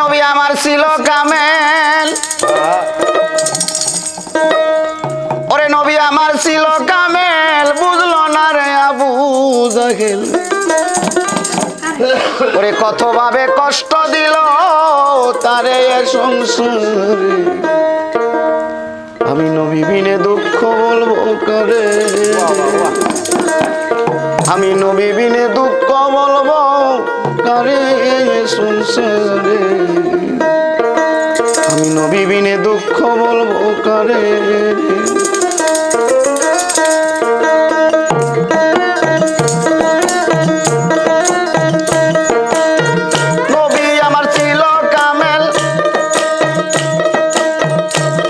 নবী আমার ছিল কামেল, ওরে নবী আমার ছিল কামেল, বুঝলো না রে আবু জাহেল। ওরে কত ভাবে কষ্ট দিল তারে এ সংসারে, আমি নবী বিনে দুঃখ বলবো কারে, আমি নবী বিনে দুঃখ বলবো কারে সংসারে, আমি নবী বিনে দুঃখ বলবো কারে। নবী আমার ছিল কামেল,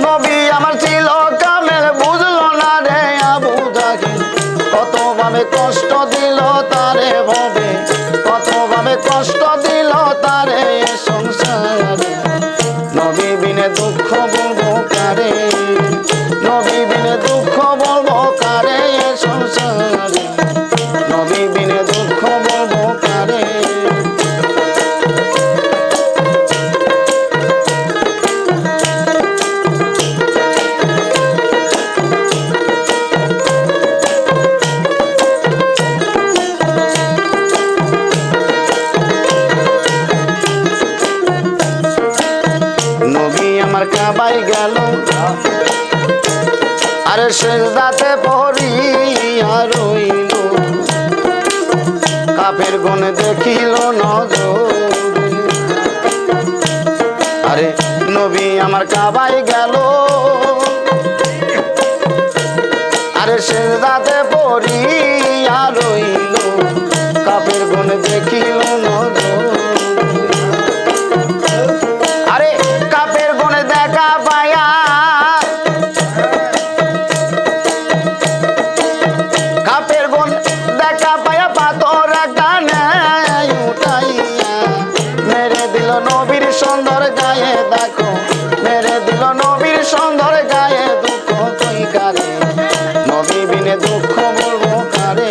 নবী আমার ছিল কামেল, বুঝলো না রে আবু জাহেল। কত ভাবে কষ্ট দিল তারে ভবে, কত ভাবে কষ্ট দিল তারে সংসারে, নবী বিনে দুঃখ বলবো কারে, নবী বিনে দুঃখ বলবো কারে সংসারে, নবী বিনে দুঃখ বলবো কারে। নবী আমার কাবাই গেল, আরে সেজদাতে পড়িয়া রইল, কাফের গুণ দেখিল নজরে, আরে নবী আমার কাবাই গেল, আরে সেজদাতে পড়িয়া রইল, কাফের গুণ দেখিল নজরে, আরে কাপের গুণে দেখা পায়া, কাপের গুণ দেখা পায়া পাথর একটা নেয় উঠাইয়া, মেরে দিল নবীর সুন্দর গায়ে দেখো, মেরে দিল নবীর সুন্দর গায়ে দুঃখ কই কারে, নবী বিনে দুঃখ বলবো কারে,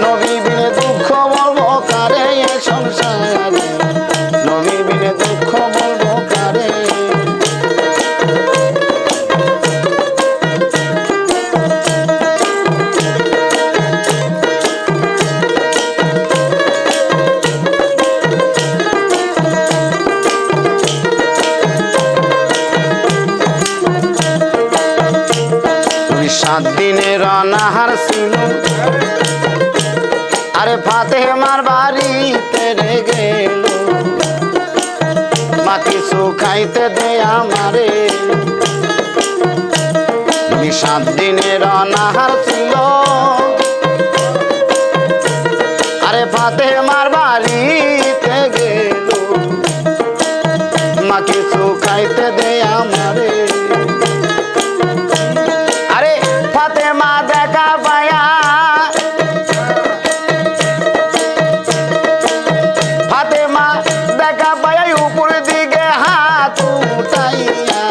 নবী বিনে দুঃখ বলবো কারে এ সংসারে, নবী বিনে দুঃখ বলবো কারে। সাত দিনের অনাহার ছিল, আরে ফাতেমার বাড়িতে রে গেল, মা কিছু খাইতে দে আমারে, সাত দিনের অনাহার ছিল, আরে ফাতেমার বাড়িতে গেল, মা কিছু খাইতে দে আমারে, আরে ফাতেমা দেখা পায়া, ফাতেমা দেখা পায়া উপর দিকে হাত উঠাইয়া,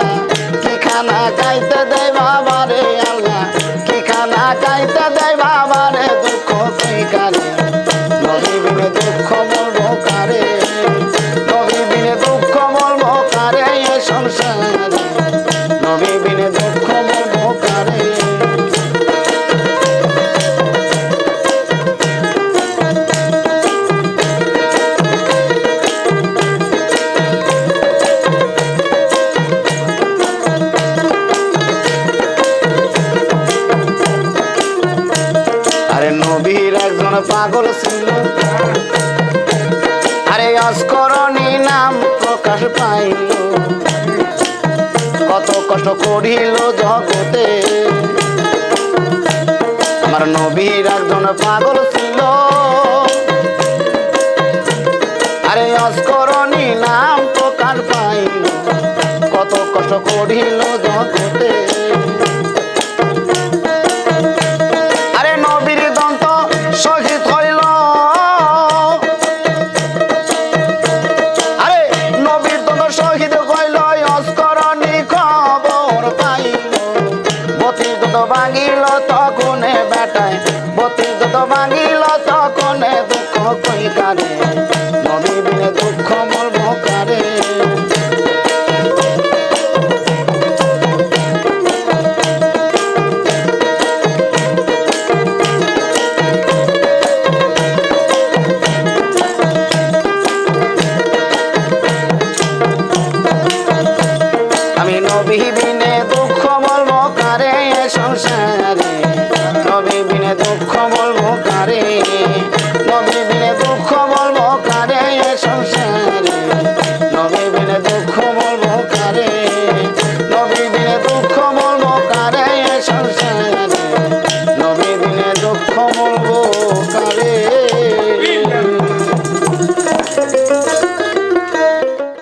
কি খানা খাইতে দেয় বাবা রে আল্লাহ, কি খানা খাইতে দেয় বাবা রে, দুঃখ কই কারে, নবী বিনে দুঃখ বলবো কারে, নবী বিনে দুঃখ বলবো কারে এ সংসারে, নবী বিনে দুঃখ বলবো কারে। আরে নবীর একজন পাগল ছিল, আরে অস্করণী নাম প্রকাশ পাইল, কত কষ্ট করিল জগতে, আমার নবীর একজন পাগল ছিল, আরে অস্কর